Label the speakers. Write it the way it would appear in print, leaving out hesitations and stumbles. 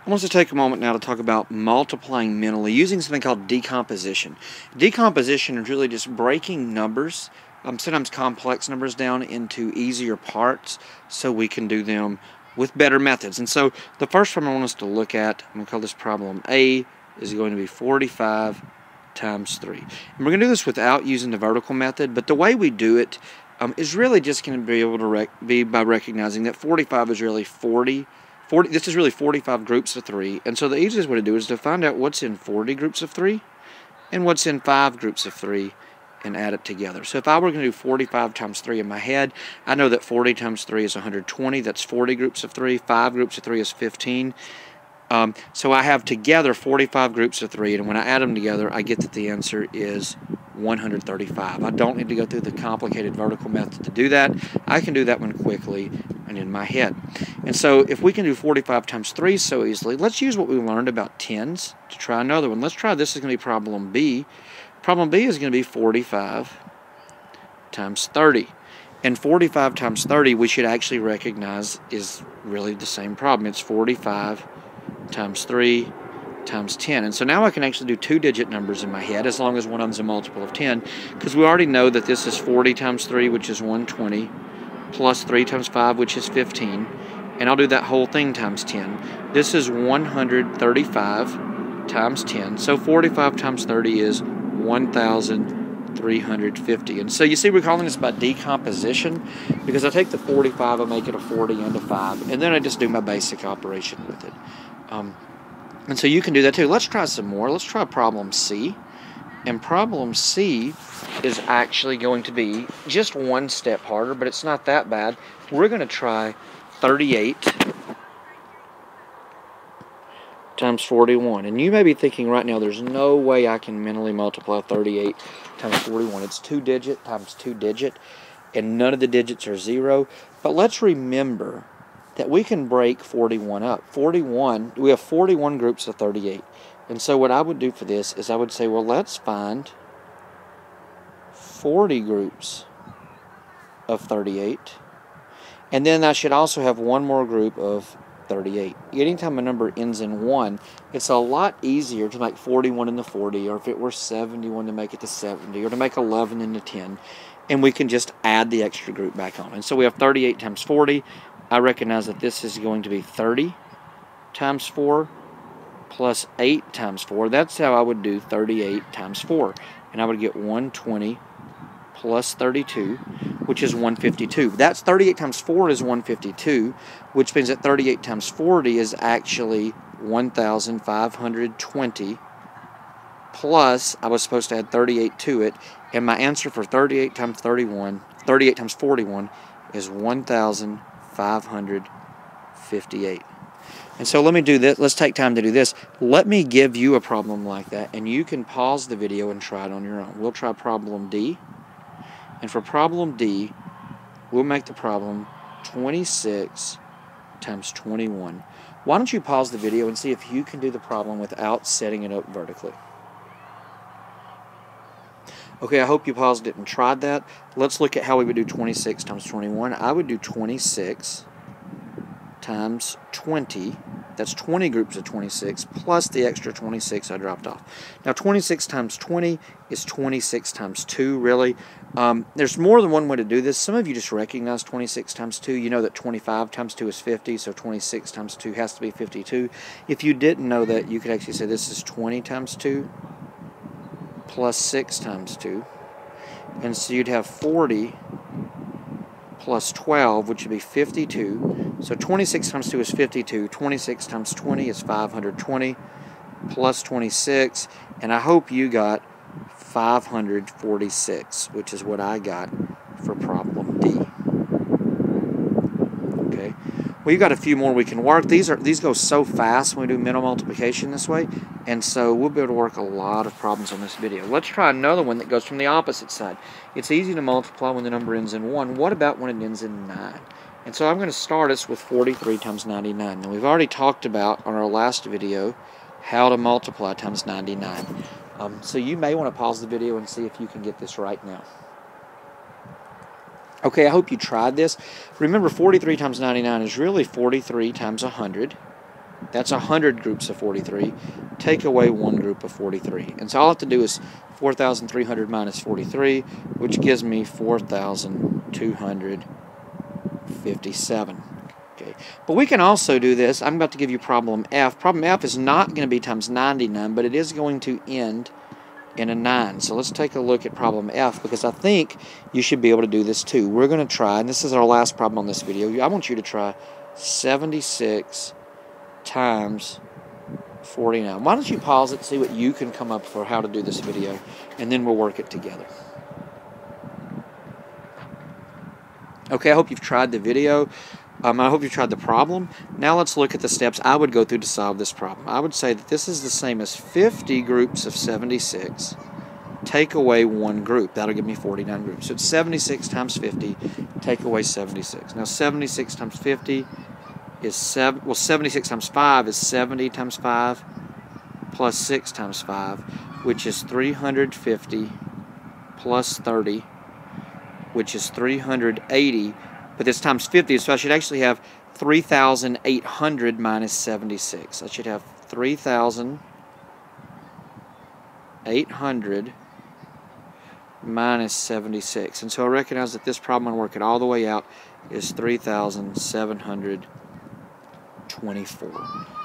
Speaker 1: I want to take a moment now to talk about multiplying mentally using something called decomposition. Decomposition is really just breaking numbers, sometimes complex numbers, down into easier parts so we can do them with better methods. And so the first one I want us to look at, I'm going to call this problem A, is going to be 45 times 3. And we're going to do this without using the vertical method, but the way we do it is really just going to be able to be by recognizing that 45 is really 40. This is really 45 groups of 3, and so the easiest way to do it is to find out what's in 40 groups of 3 and what's in 5 groups of 3 and add it together. So if I were going to do 45 times 3 in my head, I know that 40 times 3 is 120. That's 40 groups of 3. 5 groups of 3 is 15. So I have together 45 groups of 3, and when I add them together, I get that the answer is 135. I don't need to go through the complicated vertical method to do that. I can do that one quickly and in my head. And so if we can do 45 times 3 so easily, let's use what we learned about tens to try another one. Let's try this. Is going to be problem B. Problem B is going to be 45 times 30. And 45 times 30 we should actually recognize is really the same problem. It's 45 times 3 times 10. And so now I can actually do two-digit numbers in my head as long as one of them is a multiple of 10, because we already know that this is 40 times 3, which is 120, plus 3 times 5, which is 15, and I'll do that whole thing times 10. This is 135 times 10, so 45 times 30 is 1,350. And so you see we're calling this by decomposition because I take the 45, I make it a 40 and a 5, and then I just do my basic operation with it. And so you can do that too. Let's try some more. Let's try problem C. And problem C is actually going to be just one step harder, but it's not that bad. We're going to try 38 times 41. And you may be thinking right now, there's no way I can mentally multiply 38 times 41. It's two-digit times two-digit, and none of the digits are 0. But let's remember that we can break 41 up. We have 41 groups of 38. And so what I would do for this is I would say, well, let's find 40 groups of 38. And then I should also have one more group of 38. Anytime a number ends in 1, it's a lot easier to make 41 into 40, or if it were 71 to make it to 70, or to make 11 into 10. And we can just add the extra group back on. And so we have 38 times 40. I recognize that this is going to be 30 times 4 plus 8 times 4. That's how I would do 38 times 4. And I would get 120 plus 32, which is 152. That's 38 times 4 is 152, which means that 38 times 40 is actually 1,520, plus I was supposed to add 38 to it, and my answer for 38 times 41 is 1,558. And so let me do this. Let's take time to do this. Let me give you a problem like that, and you can pause the video and try it on your own. We'll try problem D. And for problem D, we'll make the problem 26 times 21. Why don't you pause the video and see if you can do the problem without setting it up vertically. Okay, I hope you paused it and tried that. Let's look at how we would do 26 times 21. I would do 26 times 20. That's 20 groups of 26 plus the extra 26 I dropped off. Now 26 times 20 is 26 times 2, really. There's more than one way to do this. Some of you just recognize 26 times 2. You know that 25 times 2 is 50, so 26 times 2 has to be 52. If you didn't know that, you could actually say this is 20 times 2 plus 6 times 2. And so you'd have 40 plus 12, which would be 52. So 26 times 2 is 52. 26 times 20 is 520 plus 26. And I hope you got 546, which is what I got for problem D. Okay. Well, you've got a few more we can work. These go so fast when we do mental multiplication this way, and so we'll be able to work a lot of problems on this video. Let's try another one that goes from the opposite side. It's easy to multiply when the number ends in 1. What about when it ends in 9? And so I'm going to start us with 43 times 99. Now, we've already talked about on our last video how to multiply times 99. So you may want to pause the video and see if you can get this right now. Okay, I hope you tried this. Remember, 43 times 99 is really 43 times 100 That's 100 groups of 43. Take away one group of 43. And so all I have to do is 4,300 minus 43, which gives me 4,257. Okay. But we can also do this. I'm about to give you problem F. Problem F is not going to be times 99, but it is going to end in a 9. So let's take a look at problem F, because I think you should be able to do this too. We're going to try, and this is our last problem on this video, I want you to try 76 times 49. Why don't you pause it, see what you can come up for how to do this video, and then we'll work it together. Okay, I hope you've tried the video. I hope you've tried the problem. Now let's look at the steps I would go through to solve this problem. I would say that this is the same as 50 groups of 76. Take away one group. That'll give me 49 groups. So it's 76 times 50. Take away 76. Now 76 times 50 is 76 times 5 is 70 times 5 plus 6 times 5, which is 350 plus 30, which is 380. But this times 50, so I should actually have 3,800 minus 76. I should have 3,800 minus 76. And so I recognize that this problem, I'm going to work it all the way out, is 3,724.